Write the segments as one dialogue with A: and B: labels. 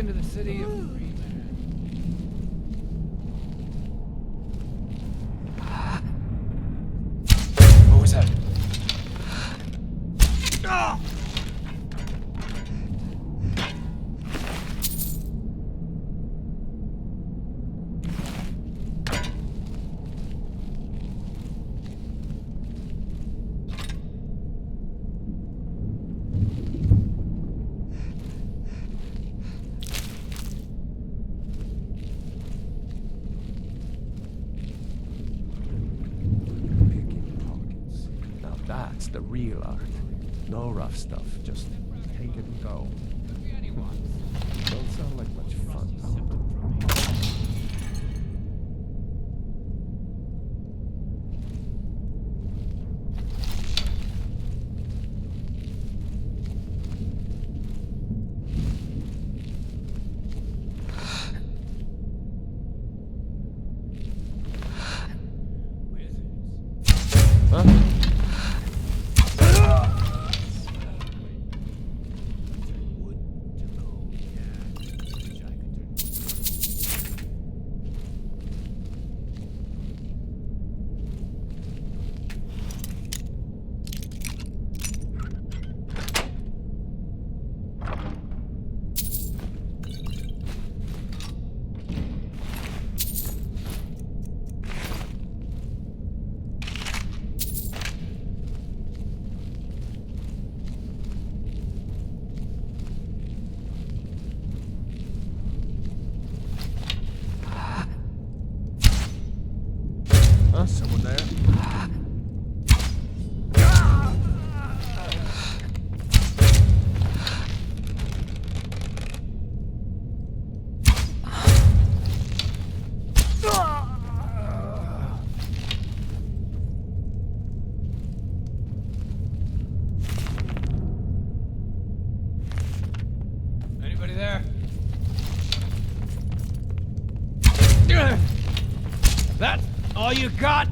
A: to the city of Greenland. What was that?
B: That's the real art. No rough stuff, just take it and go. Don't sound like much fun. Huh? Someone there?
A: Anybody there? That's all you got?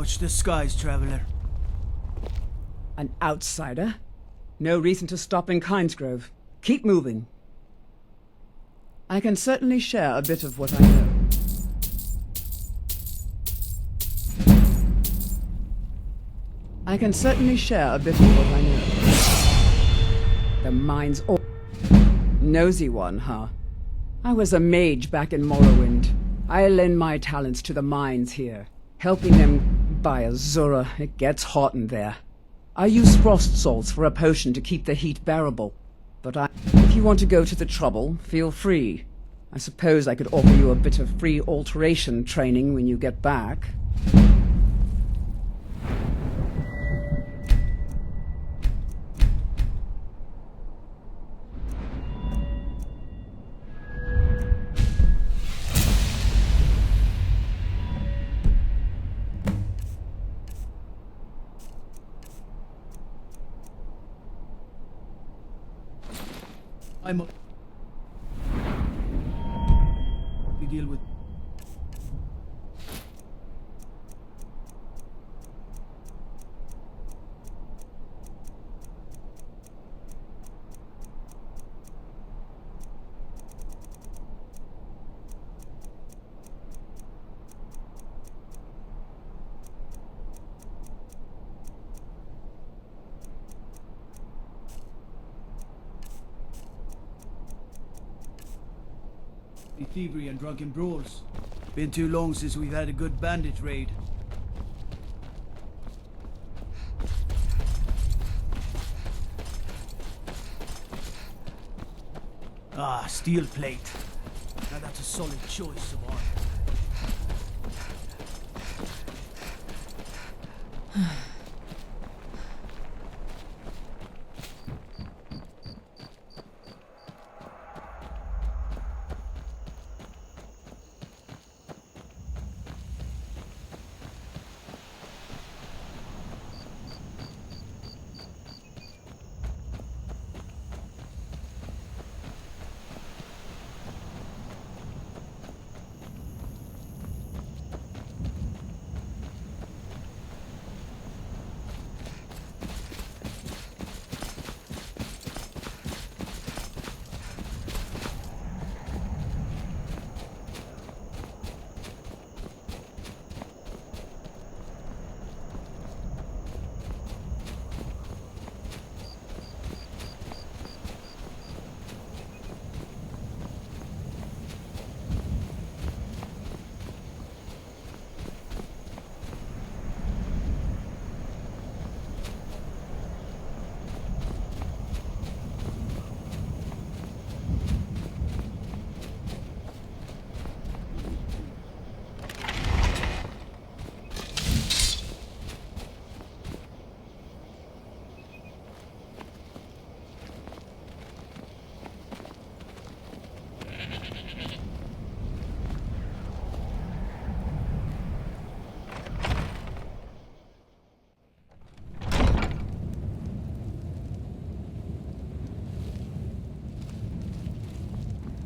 C: Watch the skies, traveler.
D: An outsider? No reason to stop in Kinesgrove. Keep moving. I can certainly share a bit of what I know. I can certainly share a bit of what I know. The mine's all... Nosy one, huh? I was a mage back in Morrowind. I lend my talents to the mines here, helping them buy Azura. It gets hot in there. I use frost salts for a potion to keep the heat bearable. But if you want to go to the trouble, feel free. I suppose I could offer you a bit of free alteration training when you get back.
C: I'm up. We deal with. The thievery and drunken brawls. Been too long since we've had a good bandit raid. Ah, steel plate. Now that's a solid choice of art.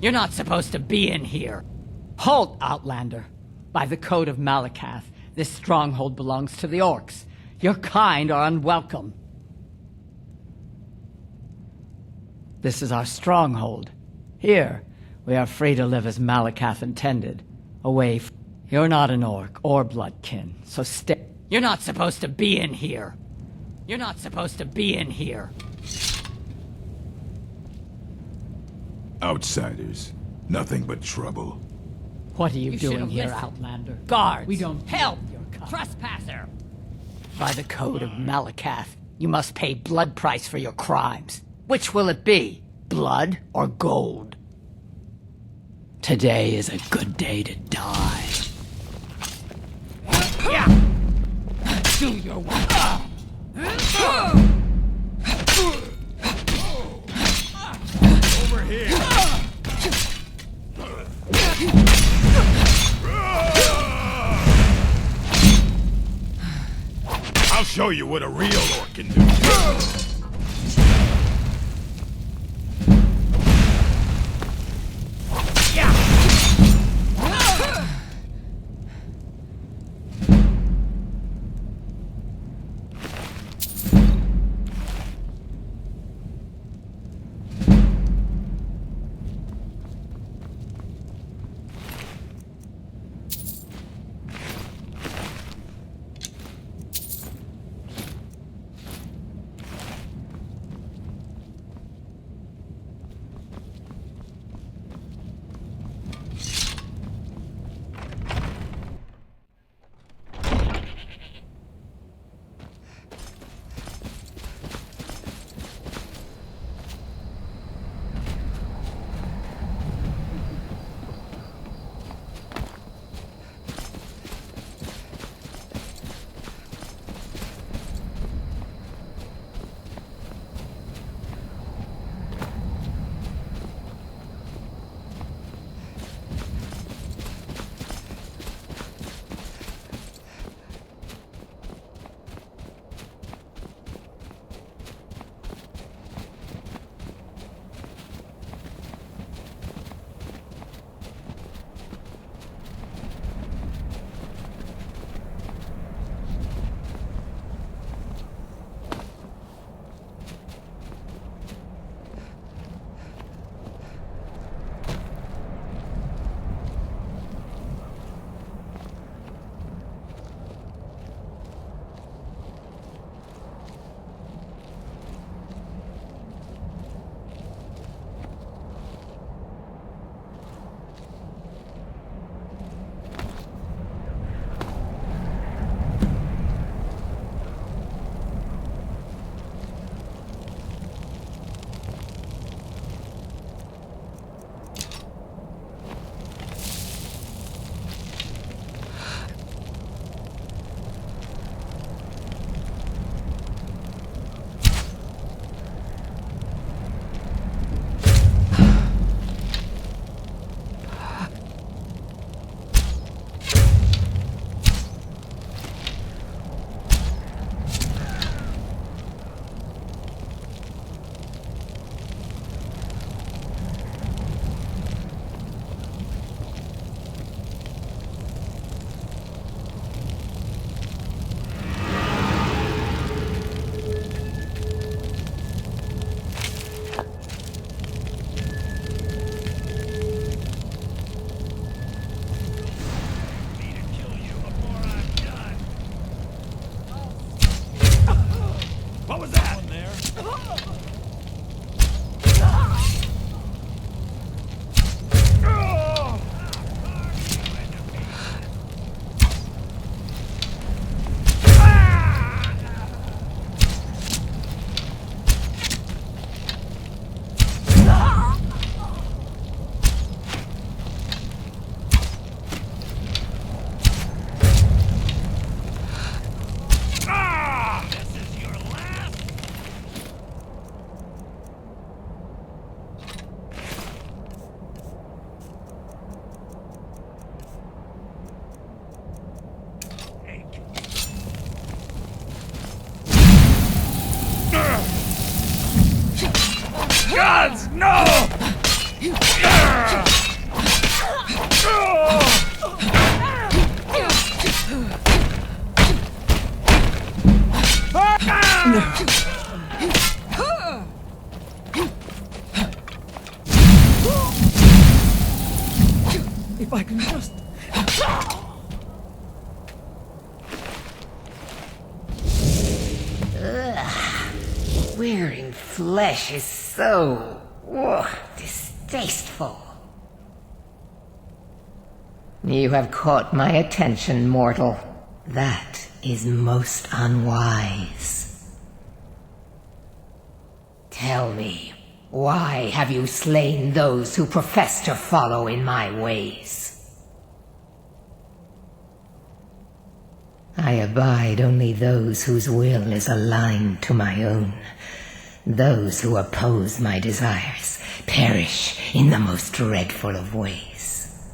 E: You're not supposed to be in here. Halt, Outlander. By the code of Malakath, this stronghold belongs to the orcs. Your kind are unwelcome. This is our stronghold. Here, we are free to live as Malakath intended. Away from... You're not an orc or bloodkin, so stay... You're not supposed to be in here. You're not supposed to be in here.
F: Outsiders. Nothing but trouble.
E: What are you
G: You
E: doing
G: should've
E: here,
G: listened.
E: Outlander? Guards!
G: We don't
E: help!
G: your kind.
E: Trespasser! By the code of Malakath, you must pay blood price for your crimes. Which will it be? Blood or gold? Today is a good day to die. Do your work.
F: Over here! I'll show you what a real orc can do.
D: If I can just...
G: Wearing flesh is so distasteful. You have caught my attention, mortal. That is most unwise. Tell me, why have you slain those who profess to follow in my ways? I abide only those whose will is aligned to my own. Those who oppose my desires perish in the most dreadful of ways.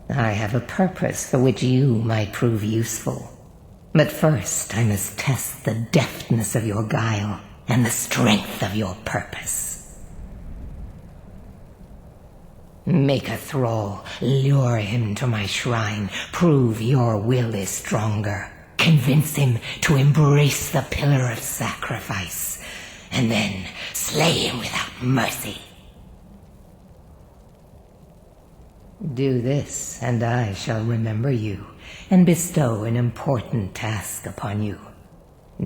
G: I have a purpose for which you might prove useful. But first I must test the deftness of your guile and the strength of your purpose. Make a thrall, lure him to my shrine, prove your will is stronger. Convince him to embrace the pillar of sacrifice, and then slay him without mercy. Do this, and I shall remember you, and bestow an important task upon you.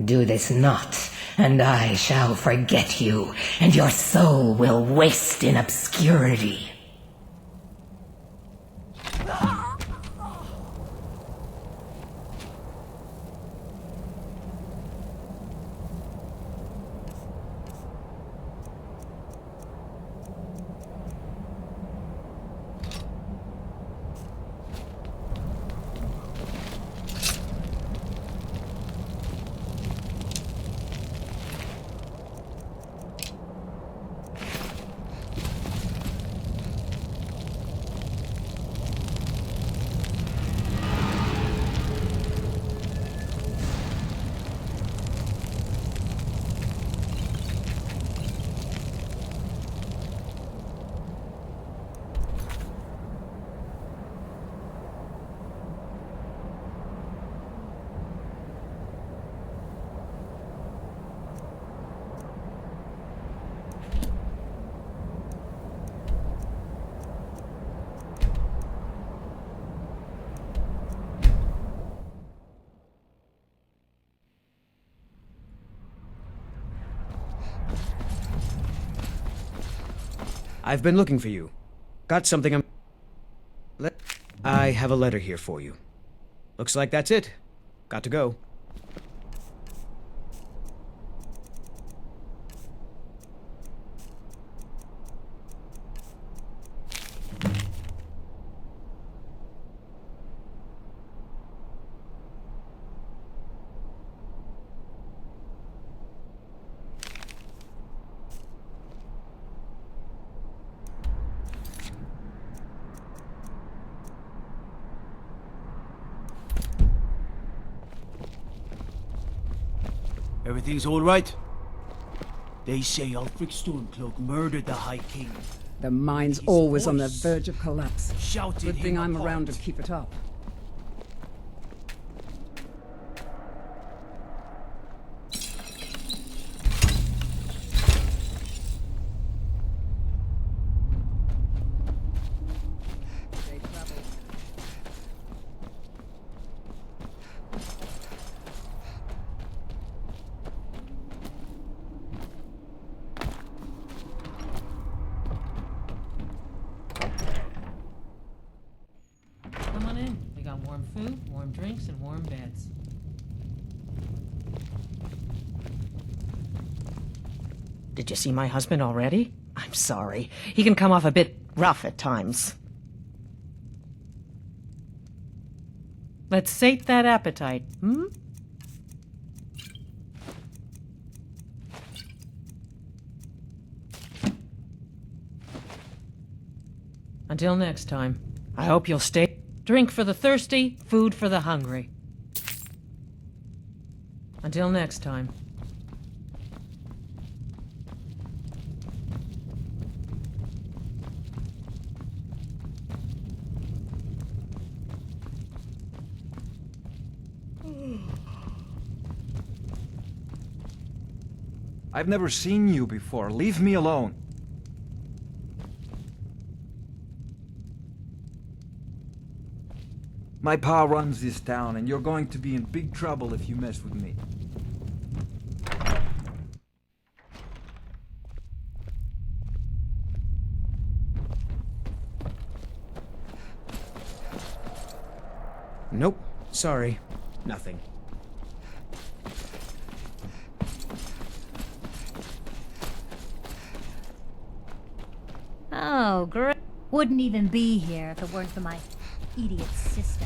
G: Do this not, and I shall forget you, and your soul will waste in obscurity.
H: I've been looking for you. Got something I have a letter here for you. Looks like that's it. Got to go.
C: Everything's all right? They say Ulfric Stormcloak murdered the High King.
D: The mine's
C: His
D: always on the
C: voice
D: verge of collapse.
C: Shouted
D: Good thing
C: him
D: I'm
C: apart.
D: around to keep it up.
I: Come on in. We got warm food, warm drinks, and warm beds.
E: Did you see my husband already? I'm sorry. He can come off a bit rough at times.
I: Let's sate that appetite, hmm? Until next time.
E: I hope you'll stay.
I: Drink for the thirsty, food for the hungry. Until next time.
B: I've never seen you before. Leave me alone.
J: My pa runs this town, and you're going to be in big trouble if you mess with me.
H: Nope. Sorry. Nothing.
K: Oh, great. Wouldn't even be here if it weren't for my idiot sister.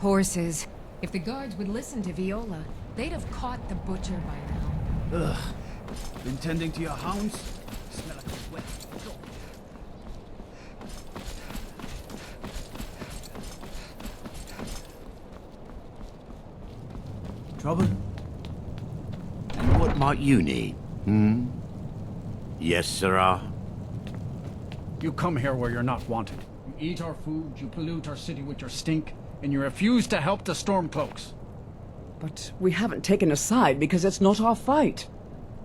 L: Horses. If the guards would listen to Viola, they'd have caught the butcher by now.
C: Ugh. Been tending to your hounds? Smell like a wet dog. Trouble?
M: And what might you need? Hmm? Yes, sirrah.
N: You come here where you're not wanted. You eat our food, you pollute our city with your stink, and you refuse to help the Stormcloaks.
D: But we haven't taken a side because it's not our fight.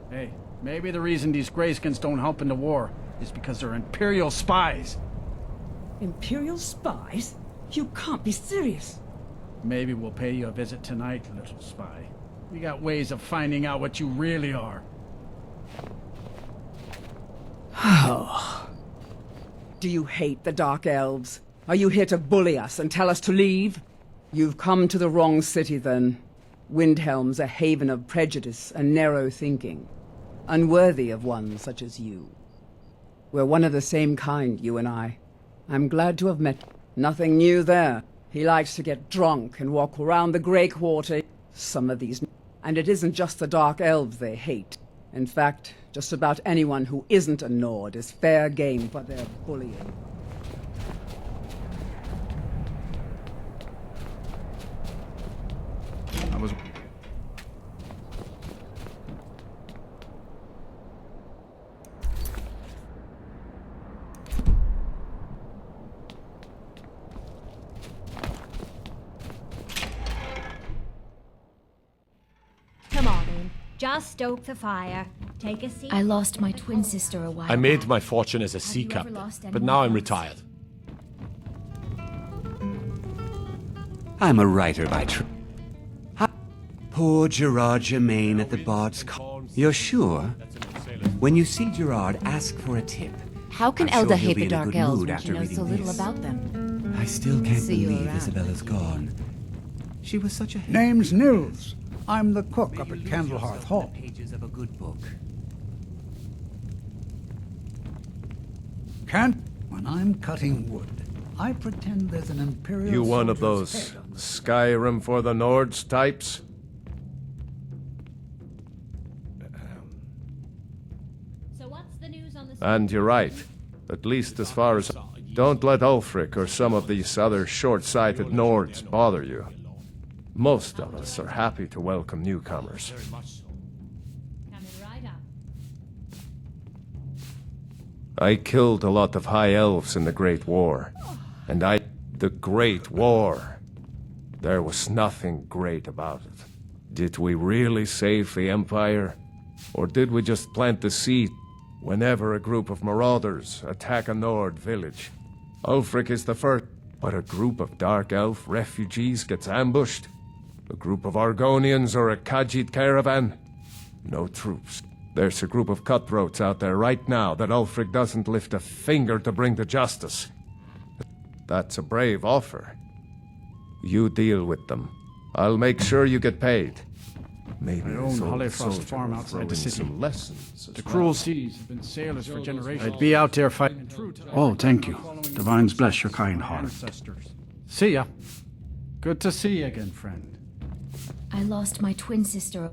N: Hey, maybe the reason these Greyskins don't help in the war is because they're Imperial spies.
D: Imperial spies? You can't be serious.
N: Maybe we'll pay you a visit tonight, little spy. We got ways of finding out what you really are.
D: Oh. Do you hate the Dark Elves? Are you here to bully us and tell us to leave? You've come to the wrong city, then. Windhelm's a haven of prejudice and narrow thinking, unworthy of one such as you. We're one of the same kind, you and I. I'm glad to have met. Nothing new there. He likes to get drunk and walk around the Grey Quarter. Some of these... And it isn't just the Dark Elves they hate. In fact, just about anyone who isn't a Nord is fair game for their bullying.
B: I was...
K: Come on in. Just stoke the fire. Take a seat.
O: I lost my twin sister a while
A: I made
O: back.
A: my fortune as a sea
O: you ever
A: captain,
O: lost
A: but
O: anyone
A: now I'm
O: else?
A: retired.
M: I'm a writer by trade. Poor Gerard Germain at the Bard's Call. You're sure? When you see Gerard, ask for a tip.
O: How can
M: I'm sure
O: Elda
M: he'll
O: hate
M: be
O: the
M: in a
O: Dark
M: good
O: Elves
M: mood
O: when she
M: after
O: knows so
M: reading
O: little
M: this.
O: about them?
M: I still can't
O: See you
M: believe
O: around.
M: Isabella's gone. She was such a...
C: Name's Nils. I'm the cook up at Candlehearth Hall.
M: Pages of a good book.
C: Can't... When I'm cutting wood, I pretend there's an Imperial
B: You one of
C: soldier's
B: those
C: head on the...
B: Skyrim for the Nords types?
K: So what's the news on the...
B: And you're right. At least as far as... Don't let Ulfric or some of these other short-sighted Nords bother you. Most of us are happy to welcome newcomers.
K: Coming right up.
B: I killed a lot of High Elves in the Great War. And the Great War. There was nothing great about it. Did we really save the Empire? Or did we just plant the seed whenever a group of marauders attack a Nord village? Ulfric is the first, but a group of Dark Elf refugees gets ambushed? A group of Argonians or a Khajiit caravan? No troops. There's a group of cutthroats out there right now that Ulfric doesn't lift a finger to bring to justice. That's a brave offer. You deal with them. I'll make sure you get paid. Maybe
N: I own Hollyfrost Farm outside the city.
B: Some lessons
N: The cruel seas have been sailors for generations.
C: I'd be out there fighting. Oh, thank you. Divines bless your kind heart.
N: See ya. Good to see you again, friend.
O: I lost my twin sister.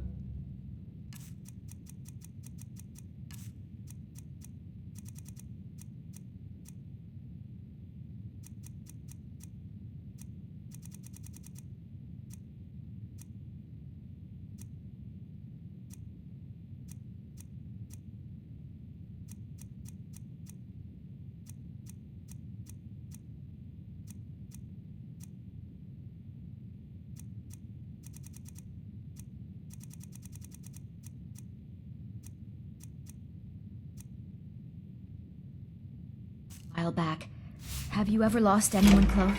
O: While back. Have you ever lost anyone close?